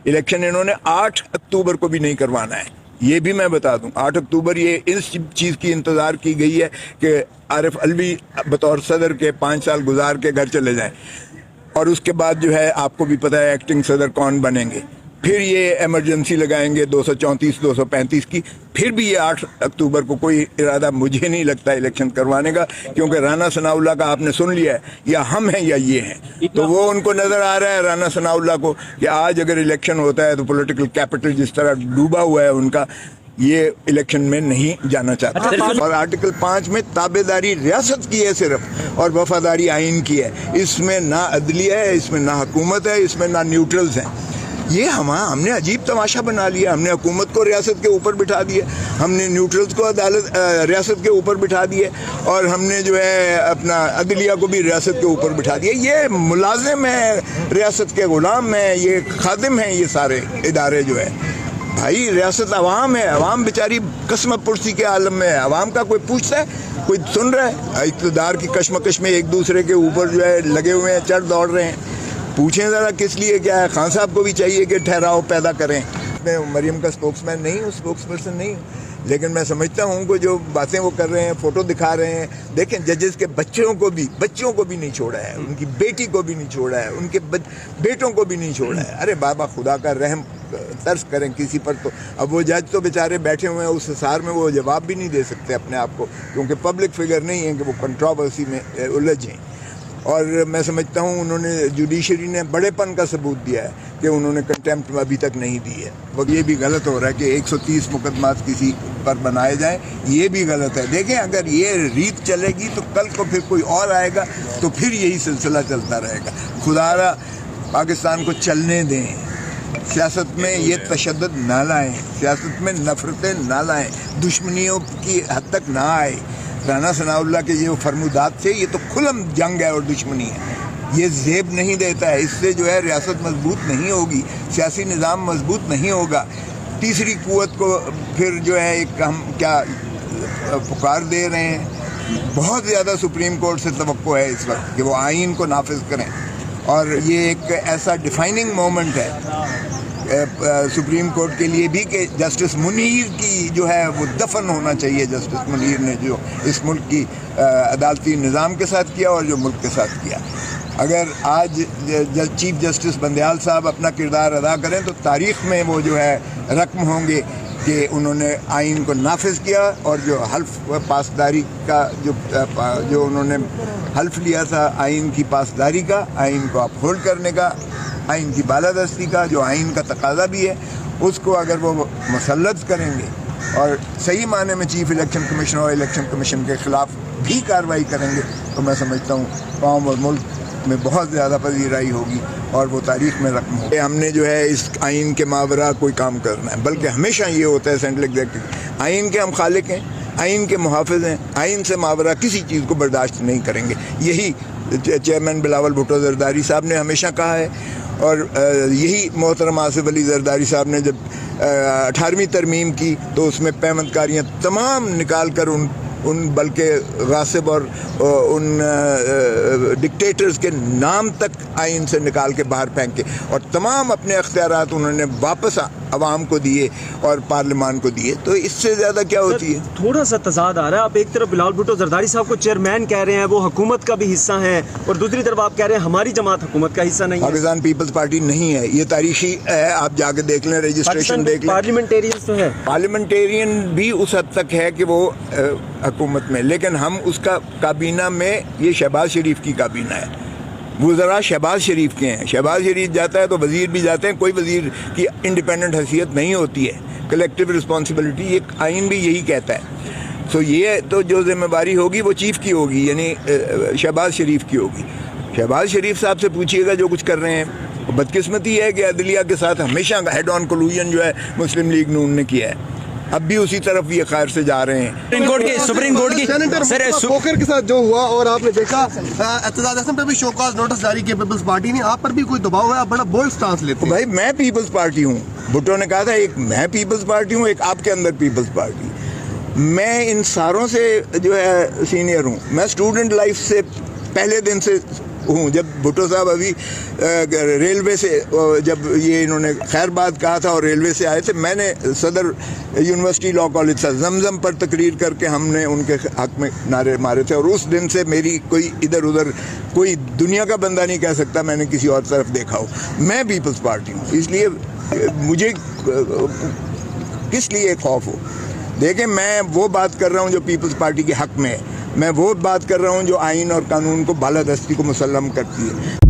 Election इन्होंने 8 अक्टूबर को भी नहीं करवाना है, ये भी मैं बता दूं। 8 अक्टूबर ये इस चीज़ की इंतज़ार की गई है कि आरिफ अलवी बतौर सदर के 5 साल गुजार के घर चले जाएं, और उसके बाद जो है आपको भी पता है एक्टिंग सदर कौन बनेंगे। फिर ये इमरजेंसी लगाएंगे 234 235 की। फिर भी ये 8 अक्टूबर को कोई इरादा मुझे नहीं लगता इलेक्शन करवाने का, क्योंकि राना सनाउल्लाह का आपने सुन लिया है, या हम हैं या ये हैं। तो वो उनको नज़र आ रहा है राना सनाउल्लाह को कि आज अगर इलेक्शन होता है तो पॉलिटिकल कैपिटल जिस तरह डूबा हुआ है उनका, ये इलेक्शन में नहीं जाना चाहता। और आर्टिकल 5 में ताबेदारी रियासत की है सिर्फ, और वफादारी आइन की है। इसमें ना अदलिया है, इसमें ना हुकूमत है, इसमें ना न्यूट्रल्स हैं। ये हमने अजीब तमाशा बना लिया। हमने हुकूमत को रियासत के ऊपर बिठा दिया, हमने न्यूट्रल्स को अदालत रियासत के ऊपर बिठा दिए, और हमने जो है अपना अदलिया को भी रियासत के ऊपर बिठा दिया। ये मुलाजिम है, रियासत के गुलाम है, ये खादिम हैं, ये सारे इदारे जो है। भाई रियासत अवाम है, अवाम बेचारी कस्म पुरसी के आलम में है। अवाम का कोई पूछता है, कोई सुन रहा है? इक़्तिदार की कश्मकश में एक दूसरे के ऊपर जो है लगे हुए हैं, चढ़ दौड़ रहे हैं। पूछें ज़रा किस लिए, क्या है? खान साहब को भी चाहिए कि ठहराव पैदा करें। मैं मरियम का स्पोक्समैन नहीं हूँ, स्पोक्स पर्सन नहीं हूँ, लेकिन मैं समझता हूँ कि जो बातें वो कर रहे हैं, फ़ोटो दिखा रहे हैं। देखें, जजेस के बच्चों को भी नहीं छोड़ा है, उनकी बेटी को भी नहीं छोड़ा है, उनके बेटों को भी नहीं छोड़ा है। अरे बाबा, खुदा का रहम तर्स करें किसी पर। तो अब वो जज तो बेचारे बैठे हुए हैं उस हिसार में, वो जवाब भी नहीं दे सकते अपने आप को, क्योंकि पब्लिक फिगर नहीं है कि वो कंट्रोवर्सी में उलझें। और मैं समझता हूँ उन्होंने, जुडिशरी ने बड़ेपन का सबूत दिया है कि उन्होंने कंटेम्प्ट अभी तक नहीं दी है। वो ये भी गलत हो रहा है कि 130 मुकदमात किसी पर बनाए जाएं, ये भी गलत है। देखें, अगर ये रीत चलेगी तो कल को फिर कोई और आएगा तो फिर यही सिलसिला चलता रहेगा। खुदारा पाकिस्तान को चलने दें, सियासत में ये तशद्दुद ना लाएं, सियासत में नफरतें ना लाएं, दुश्मनियों की हद तक ना आए। राना सनाउल्लाह के ये फरमुदात थे, ये तो खुलम जंग है और दुश्मनी है। ये जेब नहीं देता है, इससे जो है रियासत मजबूत नहीं होगी, सियासी निज़ाम मजबूत नहीं होगा। तीसरी कुव्वत को फिर जो है एक हम क्या पुकार दे रहे हैं। बहुत ज़्यादा सुप्रीम कोर्ट से तवक्को है इस वक्त कि वो आइन को नाफिज करें, और ये एक ऐसा डिफाइनिंग मोमेंट है सुप्रीम कोर्ट के लिए भी कि जस्टिस मुनीर की जो है वो दफन होना चाहिए। जस्टिस मुनीर ने जो इस मुल्क की अदालती निज़ाम के साथ किया और जो मुल्क के साथ किया, अगर आज चीफ जस्टिस बंदयाल साहब अपना किरदार अदा करें तो तारीख़ में वो जो है रकम होंगे कि उन्होंने आइन को नाफिज किया, और जो हल्फ पासदारी का जो उन्होंने हल्फ लिया था आइन की पासदारी का, आइन को अपहोल्ड करने का, आइन की बालादस्ती का, जो आइन का तकाजा भी है, उसको अगर वो मुसल्लत करेंगे और सही माने में चीफ इलेक्शन कमीशन और इलेक्शन कमीशन के ख़िलाफ़ भी कार्रवाई करेंगे, तो मैं समझता हूँ कौम और मुल्क में बहुत ज़्यादा पजीराई होगी और वो तारीख़ में रकम होगी। हमने जो है इस आइन के मावरा कोई काम करना है, बल्कि हमेशा ये होता है सेंट्रल एग्जीक्यूटिव आइन के हम खालिक हैं, आइन के मुहाफ़िज़ हैं, आइन से मावरा किसी चीज़ को बर्दाश्त नहीं करेंगे। यही चेयरमैन बिलावल भुट्टो जरदारी साहब ने हमेशा कहा है, और यही मोहतरम आसिफ अली जरदारी साहब ने जब 18वीं तरमीम की तो उसमें पैमतकारियाँ तमाम निकाल कर उन बल्कि गासिब और उन डिक्टेटर्स के नाम तक आइन से निकाल के बाहर फेंके, और तमाम अपने अख्तियारात उन्होंने वापस अवाम को दिए और पार्लियामान को दिए। तो इससे ज़्यादा क्या होती है? थोड़ा सा तजाद आ रहा है। आप एक तरफ बिलावल भुट्टो जरदारी साहब को चेयरमैन कह रहे हैं, वो हुकूमत का भी हिस्सा है, और दूसरी तरफ आप कह रहे हैं हमारी जमात हुकूमत का हिस्सा नहीं है। पाकिस्तान पीपल्स पार्टी नहीं है, ये तारीखी है, आप जाके देख लें, रजिस्ट्रेशन देख लें। पार्लियामेंटेरियन तो है, पार्लियामेंटेरियन भी उस हद तक है कि वो हुकूमत में, लेकिन हम उसका काबीना में, ये शहबाज शरीफ की काबीना है, वो ज़रा शहबाज शरीफ के हैं। शहबाज शरीफ जाता है तो वज़ीर भी जाते हैं, कोई वज़ीर की इंडिपेंडेंट हैसियत नहीं होती है, कलेक्टिव रिस्पॉन्सिबिलिटी, एक आइन भी यही कहता है। सो ये तो जो जिम्मेदारी होगी वो चीफ़ की होगी, यानी शहबाज शरीफ की होगी। शहबाज शरीफ साहब से पूछिएगा जो कुछ कर रहे हैं। बदकिस्मती है कि अदलिया के साथ हमेशा हेड ऑन कोलूजन जो है मुस्लिम लीग नून ने किया है, अब भी उसी तरफ ये खैर से जा रहे हैं। सुप्रीम कोर्ट की सेनेटर पोकर के साथ जो हुआ, और आपने देखा एतजाज हसन पे भी शोकॉज नोटिस जारी किया पीपल्स पार्टी ने, आप पर भी कोई दबाव है? आप बड़ा बोल्ड स्टांस लेते हैं। भाई मैं पीपल्स पार्टी हूँ, भुट्टो ने कहा था एक मैं पीपल्स पार्टी हूँ, एक आपके अंदर पीपल्स पार्टी। मैं इन सारों से जो है सीनियर हूँ, मैं स्टूडेंट लाइफ से पहले दिन से हूँ। जब भुट्टो साहब अभी रेलवे से जब ये इन्होंने खैरबाद कहा था और रेलवे से आए थे, मैंने सदर यूनिवर्सिटी लॉ कॉलेज से जमजम पर तकरीर करके हमने उनके हक में नारे मारे थे। और उस दिन से मेरी कोई इधर उधर कोई दुनिया का बंदा नहीं कह सकता मैंने किसी और तरफ देखा हो। मैं पीपल्स पार्टी हूँ, इसलिए मुझे किस लिए खौफ हो। देखें, मैं वो बात कर रहा हूँ जो पीपल्स पार्टी के हक में है, मैं वो बात कर रहा हूँ जो आइन और कानून को बालादस्ती को मुसल्लम करती है।